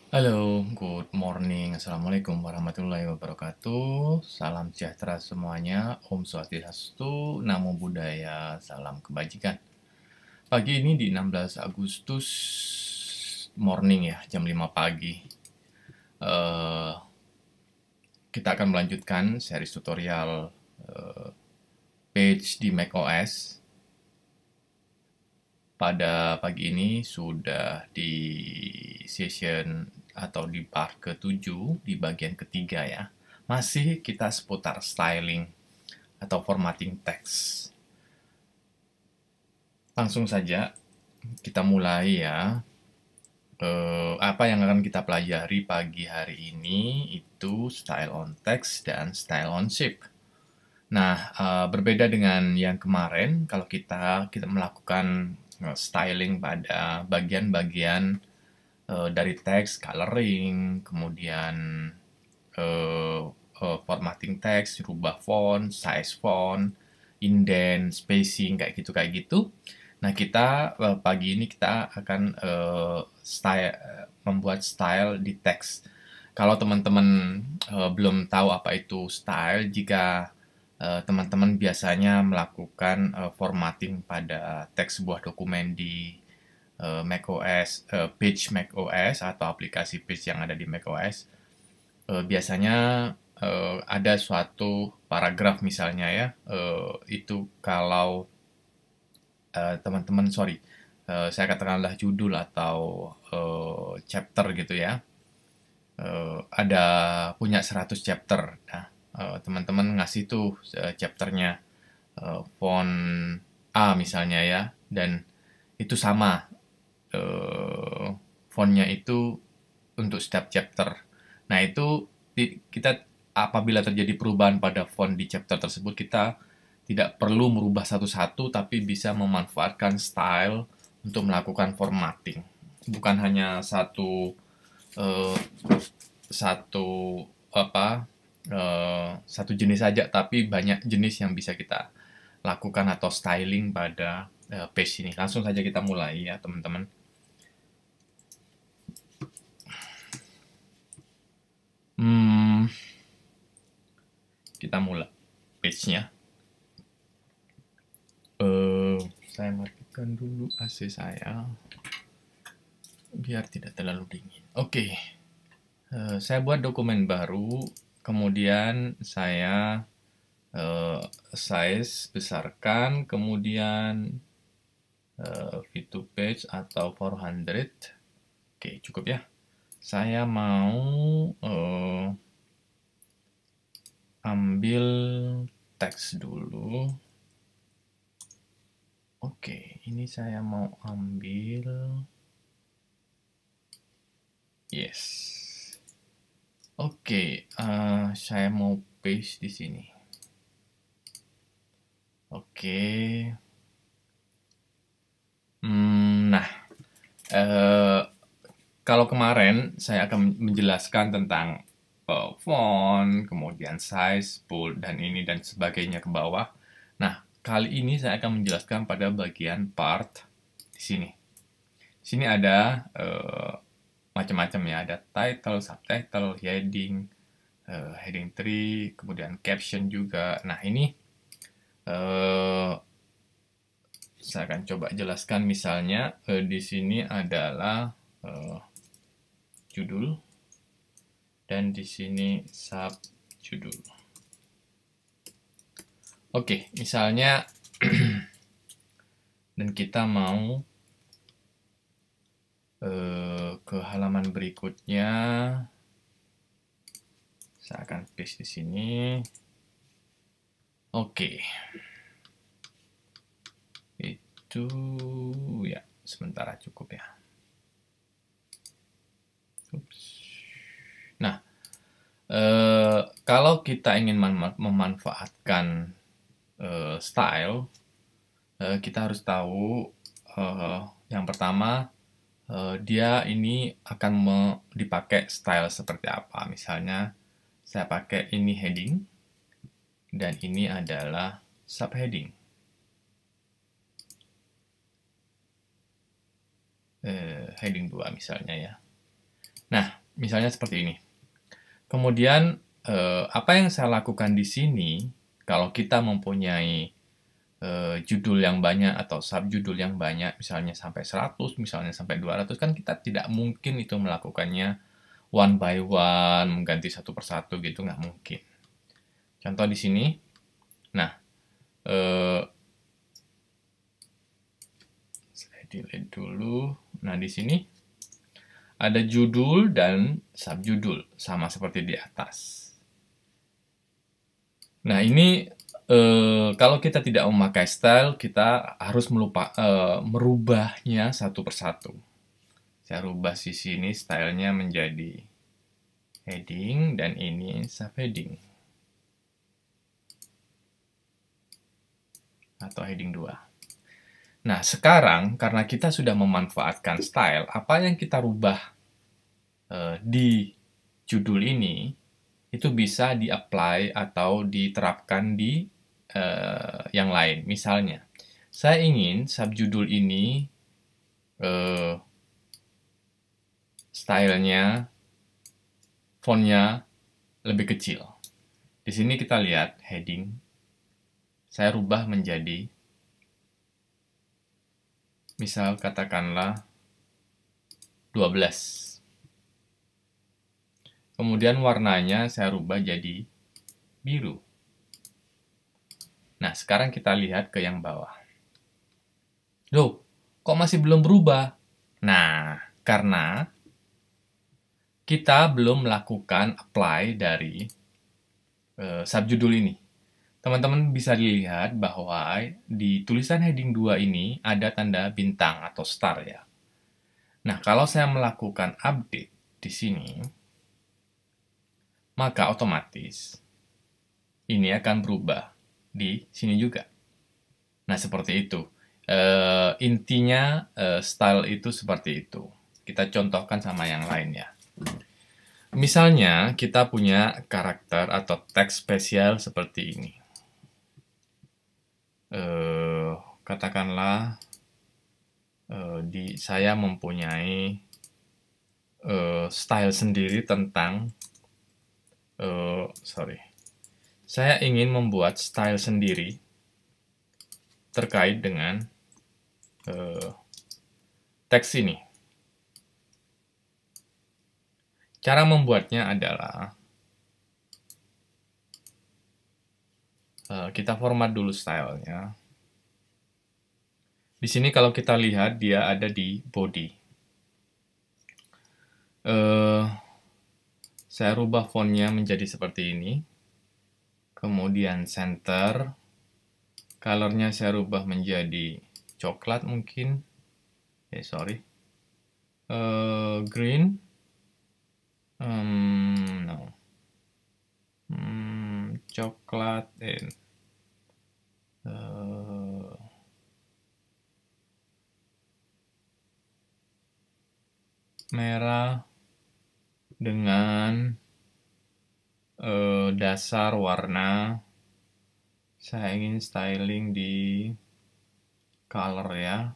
Halo, good morning. Assalamualaikum warahmatullahi wabarakatuh. Salam sejahtera semuanya. Om Swastiastu, Namo Buddhaya, salam kebajikan. Pagi ini di 16 Agustus morning ya, jam 5 pagi. Eh, kita akan melanjutkan series tutorial page di macOS. Pada pagi ini sudah di session atau di part ke-7 di bagian ketiga ya. Masih kita seputar styling atau formatting teks. Langsung saja kita mulai ya. Apa yang akan kita pelajari pagi hari ini itu style on text dan style on shape. Nah, berbeda dengan yang kemarin, kalau kita melakukan styling pada bagian-bagian dari teks, coloring, kemudian eh, formatting teks, rubah font, size font, indent, spacing, kayak gitu. Nah, kita pagi ini kita akan membuat style di teks. Kalau teman-teman belum tahu apa itu style, jika teman-teman biasanya melakukan formatting pada teks sebuah dokumen di macOS, page macOS atau aplikasi page yang ada di macOS, biasanya ada suatu paragraf misalnya ya, itu kalau teman-teman, sorry, saya katakanlah judul atau chapter gitu ya, ada punya 100 chapter. Nah, teman-teman ngasih tuh chapternya font A misalnya ya, dan itu sama fontnya itu untuk setiap chapter. Nah, itu kita apabila terjadi perubahan pada font di chapter tersebut, kita tidak perlu merubah satu-satu, tapi bisa memanfaatkan style untuk melakukan formatting. Bukan hanya eh, satu satu jenis saja, tapi banyak jenis yang bisa kita lakukan atau styling pada page ini. Langsung saja kita mulai ya, teman-teman. Kita mulai page-nya. Saya matikan dulu AC saya biar tidak terlalu dingin. Oke. Saya buat dokumen baru, kemudian saya size besarkan, kemudian fit to page atau 400. Oke, cukup ya. Saya mau ambil teks dulu. Oke, ini saya mau ambil yes. Oke, saya mau paste di sini. Oke. Nah, kalau kemarin saya akan menjelaskan tentang font, kemudian size, bold, dan ini dan sebagainya ke bawah. Nah, kali ini saya akan menjelaskan pada bagian part di sini. Di sini ada macam-macam ya, ada title, subtitle, heading, heading 3, kemudian caption juga. Nah, ini saya akan coba jelaskan, misalnya di sini adalah judul dan di sini subjudul. Oke, misalnya dan kita mau ke halaman berikutnya. Saya akan paste di sini. Oke. Itu ya, sementara cukup ya. Ups. Nah, kalau kita ingin memanfaatkan style, kita harus tahu yang pertama, dia ini akan dipakai style seperti apa. Misalnya saya pakai ini heading dan ini adalah subheading. Heading 2 misalnya ya. Nah, misalnya seperti ini. Kemudian apa yang saya lakukan di sini, kalau kita mempunyai judul yang banyak atau subjudul yang banyak, misalnya sampai 100, misalnya sampai 200, kan kita tidak mungkin itu melakukannya one by one, mengganti satu persatu gitu, nggak mungkin. Contoh di sini, nah, saya delete dulu. Nah, di sini ada judul dan subjudul, sama seperti di atas. Nah, ini kalau kita tidak memakai style, kita harus merubahnya satu persatu. Saya rubah sisi ini stylenya menjadi heading, dan ini subheading. Atau heading 2. Nah, sekarang karena kita sudah memanfaatkan style, apa yang kita rubah di judul ini, itu bisa di-apply atau diterapkan di yang lain. Misalnya, saya ingin subjudul ini stylenya, fontnya lebih kecil. Di sini kita lihat heading, saya rubah menjadi, misal katakanlah 12. Kemudian warnanya saya rubah jadi biru. Nah, sekarang kita lihat ke yang bawah. Loh, kok masih belum berubah? Nah, karena kita belum melakukan apply dari subjudul ini. Teman-teman bisa dilihat bahwa di tulisan heading 2 ini ada tanda bintang atau star ya. Nah, kalau saya melakukan update di sini, maka otomatis ini akan berubah di sini juga. Nah, seperti itu. Intinya style itu seperti itu. Kita contohkan sama yang lain ya. Misalnya, kita punya karakter atau teks spesial seperti ini. Katakanlah, saya mempunyai style sendiri tentang saya ingin membuat style sendiri terkait dengan teks ini. Cara membuatnya adalah kita format dulu stylenya. Di sini kalau kita lihat dia ada di body. Saya rubah fontnya menjadi seperti ini. Kemudian center, colornya saya rubah menjadi coklat mungkin. Green. No. Coklat and merah dengan dasar warna, saya ingin styling di color ya,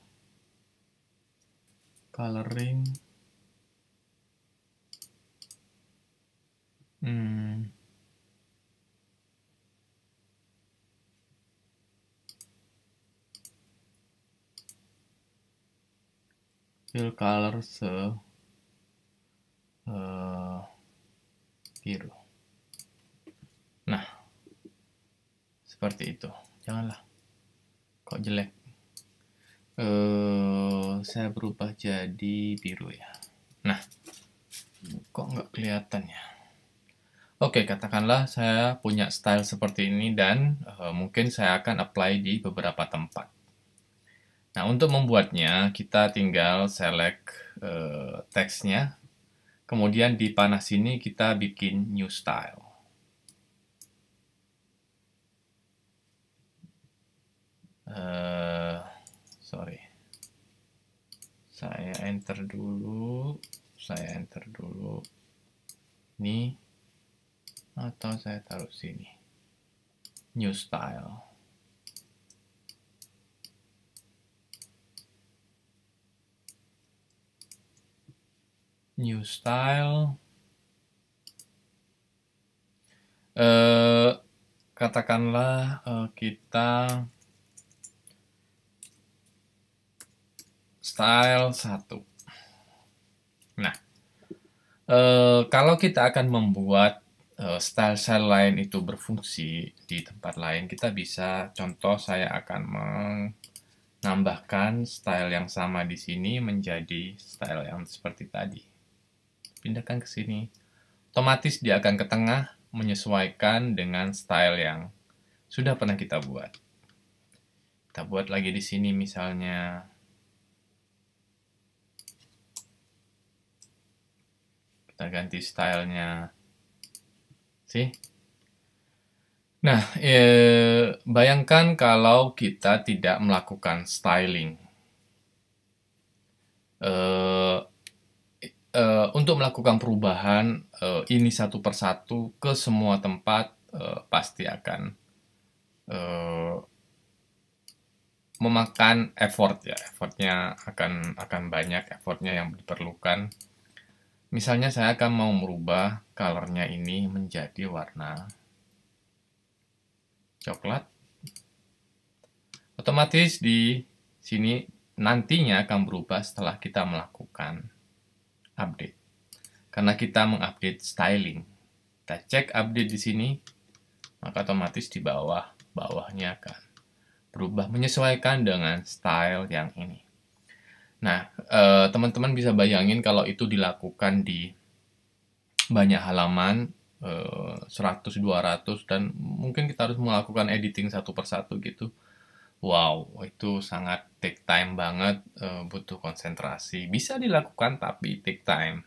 coloring, fill color biru. Nah, seperti itu. Janganlah, kok jelek. Saya berubah jadi biru ya. Nah, kok nggak kelihatan ya? Oke, katakanlah saya punya style seperti ini dan mungkin saya akan apply di beberapa tempat. Nah, untuk membuatnya kita tinggal select teksnya. Kemudian di panah sini kita bikin new style. Saya enter dulu. Ini atau saya taruh sini. New style. New style. Eh, Katakanlah kita style 1. Nah, kalau kita akan membuat style-style lain itu berfungsi di tempat lain, kita bisa, contoh saya akan menambahkan style yang sama di sini menjadi style yang seperti tadi. Pindahkan ke sini. Otomatis dia akan ke tengah, menyesuaikan dengan style yang sudah pernah kita buat. Kita buat lagi di sini misalnya. Kita ganti stylenya. Sih? Nah, bayangkan kalau kita tidak melakukan styling. Untuk melakukan perubahan ini satu persatu ke semua tempat pasti akan memakan effort ya. Effortnya akan banyak, effortnya yang diperlukan. Misalnya saya akan mau merubah colornya ini menjadi warna coklat. Otomatis di sini nantinya akan berubah setelah kita melakukan update. Karena kita mengupdate styling. Kita cek update di sini, maka otomatis di bawahnya akan berubah menyesuaikan dengan style yang ini. Nah, teman-teman bisa bayangin kalau itu dilakukan di banyak halaman, 100, 200, dan mungkin kita harus melakukan editing satu persatu gitu. Wow, itu sangat take time banget, butuh konsentrasi. Bisa dilakukan tapi take time.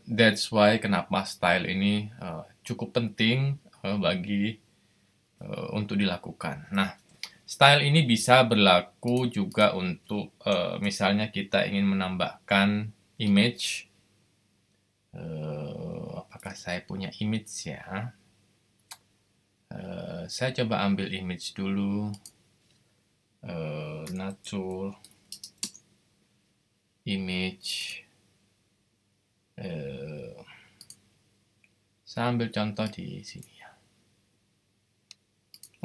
That's why kenapa style ini cukup penting bagi untuk dilakukan. Nah, style ini bisa berlaku juga untuk misalnya kita ingin menambahkan image. Apakah saya punya image ya? Saya coba ambil image dulu. Nature image. Saya ambil contoh di sini ya.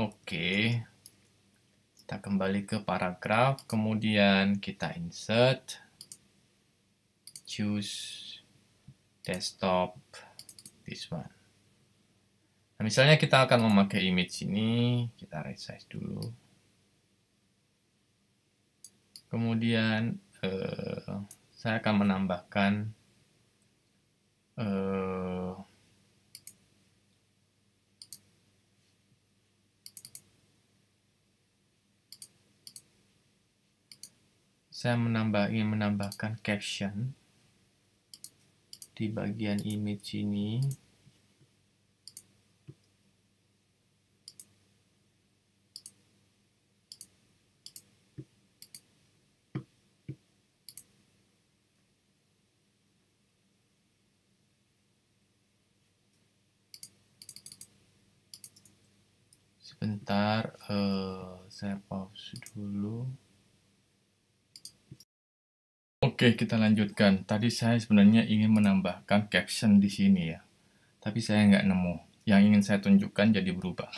Oke. Kita kembali ke paragraf, kemudian kita insert, choose desktop, this one. Nah, misalnya kita akan memakai image ini, kita resize dulu. Kemudian saya akan menambahkan ingin menambahkan caption di bagian image ini. Sebentar, saya pause dulu. Oke, kita lanjutkan. Tadi saya sebenarnya ingin menambahkan caption di sini ya, tapi saya nggak nemu. Yang ingin saya tunjukkan jadi berubah.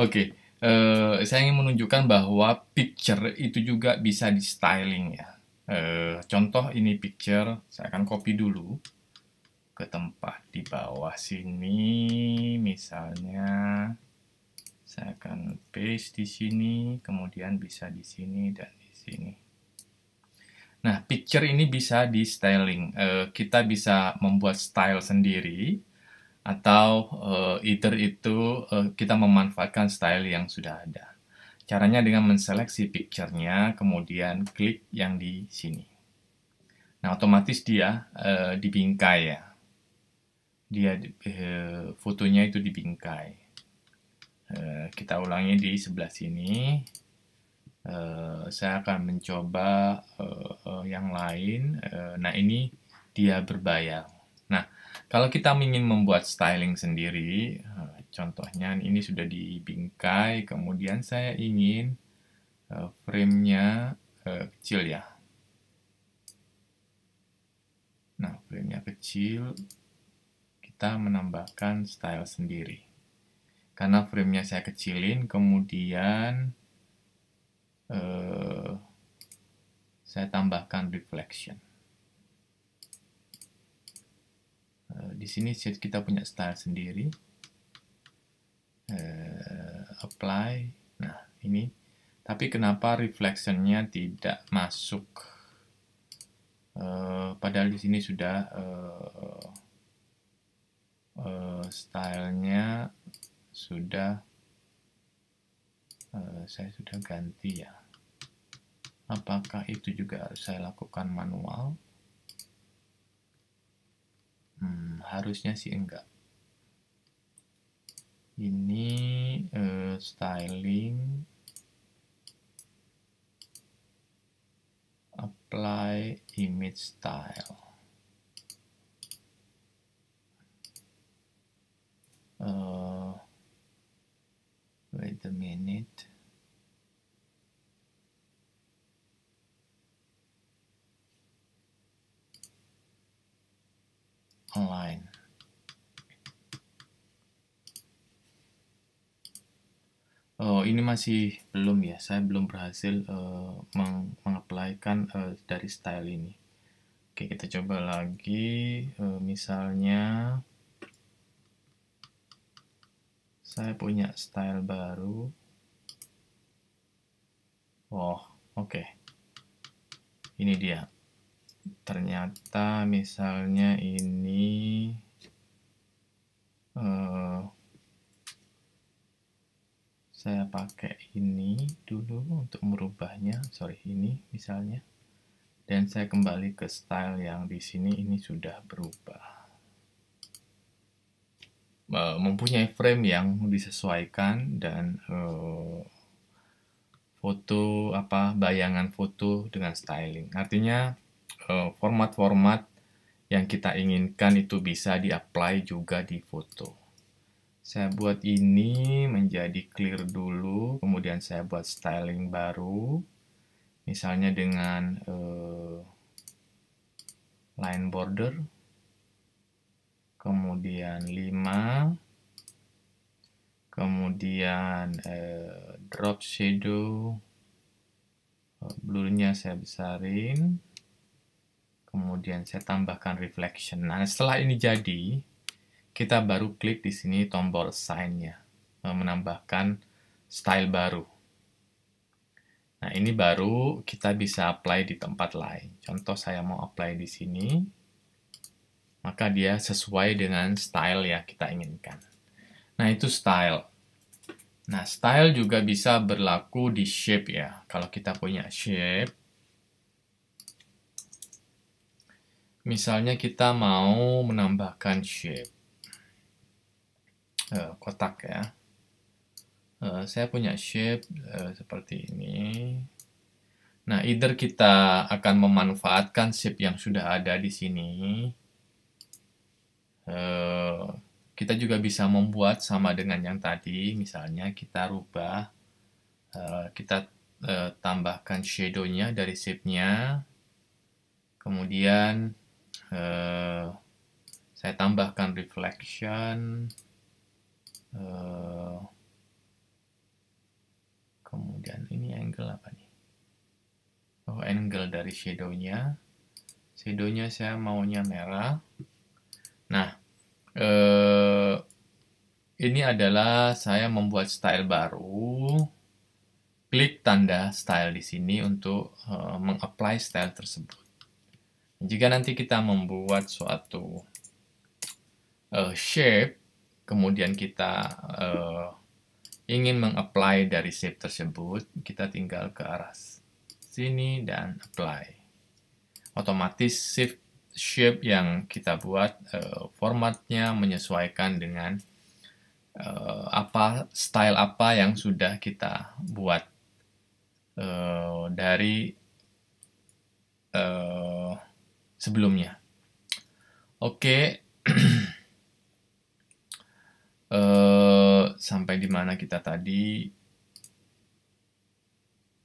Oke, saya ingin menunjukkan bahwa picture itu juga bisa di styling ya. Contoh ini picture, saya akan copy dulu ke tempat di bawah sini, misalnya. Saya akan paste di sini, kemudian bisa di sini dan di sini. Nah, picture ini bisa di styling. Kita bisa membuat style sendiri, atau either itu kita memanfaatkan style yang sudah ada. Caranya dengan menseleksi picture-nya, kemudian klik yang di sini. Nah, otomatis dia dibingkai ya. Dia fotonya itu dibingkai. Kita ulangi di sebelah sini. Saya akan mencoba yang lain. Nah, ini dia berbayar. Nah, kalau kita ingin membuat styling sendiri, contohnya ini sudah dibingkai, kemudian saya ingin frame-nya kecil ya. Nah, frame-nya kecil, kita menambahkan style sendiri. Karena frame-nya saya kecilin, kemudian saya tambahkan reflection. Di sini kita punya style sendiri. Apply. Nah, ini. Tapi kenapa reflection-nya tidak masuk? Padahal di sini sudah stylenya sudah saya sudah ganti ya. Apakah itu juga harus saya lakukan manual? Harusnya sih enggak. Ini styling, apply image style. Wait a minute. Align. Oh, ini masih belum ya. Saya belum berhasil mengapply-kan dari style ini. Oke, kita coba lagi. Misalnya, saya punya style baru. Oh, oke. Ini dia. Ternyata misalnya ini saya pakai ini dulu untuk merubahnya. Sorry, ini misalnya. Dan saya kembali ke style yang di sini, ini sudah berubah. Mempunyai frame yang disesuaikan dan foto bayangan foto dengan styling. Artinya format-format yang kita inginkan itu bisa di-apply juga di foto. Saya buat ini menjadi clear dulu, kemudian saya buat styling baru, misalnya dengan line border, kemudian 5, kemudian drop shadow, blurnya saya besarin, kemudian saya tambahkan reflection. Nah, setelah ini jadi, kita baru klik di sini tombol sign-nya, menambahkan style baru. Nah, ini baru kita bisa apply di tempat lain. Contoh saya mau apply di sini, maka dia sesuai dengan style yang kita inginkan. Nah, itu style. Nah, style juga bisa berlaku di shape ya. Kalau kita punya shape, misalnya kita mau menambahkan shape. Kotak ya. Saya punya shape seperti ini. Nah, either kita akan memanfaatkan shape yang sudah ada di sini. Kita juga bisa membuat sama dengan yang tadi. Misalnya kita rubah, kita tambahkan shadow-nya dari shape-nya. Kemudian saya tambahkan reflection. Kemudian ini angle apa nih? Oh, angle dari shadow-nya. Shadow-nya saya maunya merah. Nah, ini adalah saya membuat style baru. Klik tanda style di sini untuk mengapply style tersebut. Jika nanti kita membuat suatu shape, kemudian kita ingin mengapply dari shape tersebut, kita tinggal ke arah sini dan apply. Otomatis shape yang kita buat formatnya menyesuaikan dengan style apa yang sudah kita buat dari sebelumnya. Oke. Sampai di mana kita tadi?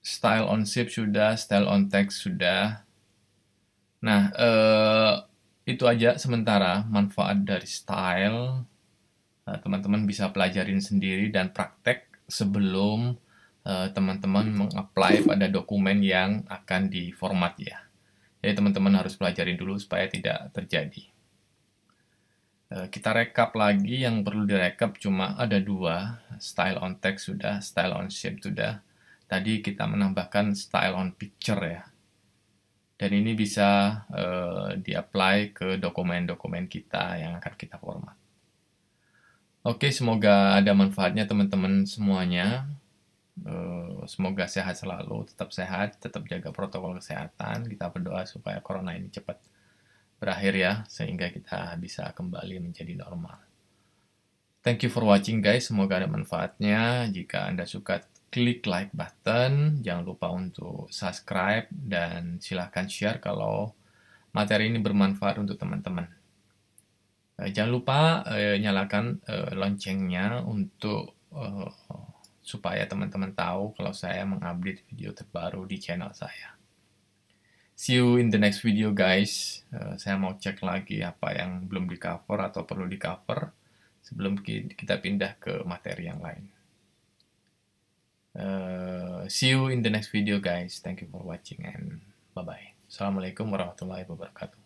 Style on shape sudah, style on text sudah. Nah, itu aja sementara manfaat dari style. Teman-teman bisa pelajarin sendiri dan praktek sebelum teman-teman meng-apply pada dokumen yang akan diformat ya. Jadi teman-teman harus pelajarin dulu supaya tidak terjadi. Kita rekap lagi, yang perlu direkap cuma ada dua, style on text sudah, style on shape sudah. Tadi kita menambahkan style on picture ya. Dan ini bisa di-apply ke dokumen-dokumen kita yang akan kita format. Oke, semoga ada manfaatnya teman-teman semuanya. Semoga sehat selalu, tetap sehat, tetap jaga protokol kesehatan. Kita berdoa supaya corona ini cepat berakhir ya, sehingga kita bisa kembali menjadi normal. Thank you for watching guys, semoga ada manfaatnya. Jika Anda suka, klik like button, jangan lupa untuk subscribe, dan silahkan share kalau materi ini bermanfaat untuk teman-teman. Jangan lupa nyalakan loncengnya untuk supaya teman-teman tahu kalau saya mengupdate video terbaru di channel saya. See you in the next video guys. Saya mau cek lagi apa yang belum di cover atau perlu di cover sebelum kita pindah ke materi yang lain. See you in the next video guys. Thank you for watching and bye bye. Assalamualaikum warahmatullahi wabarakatuh.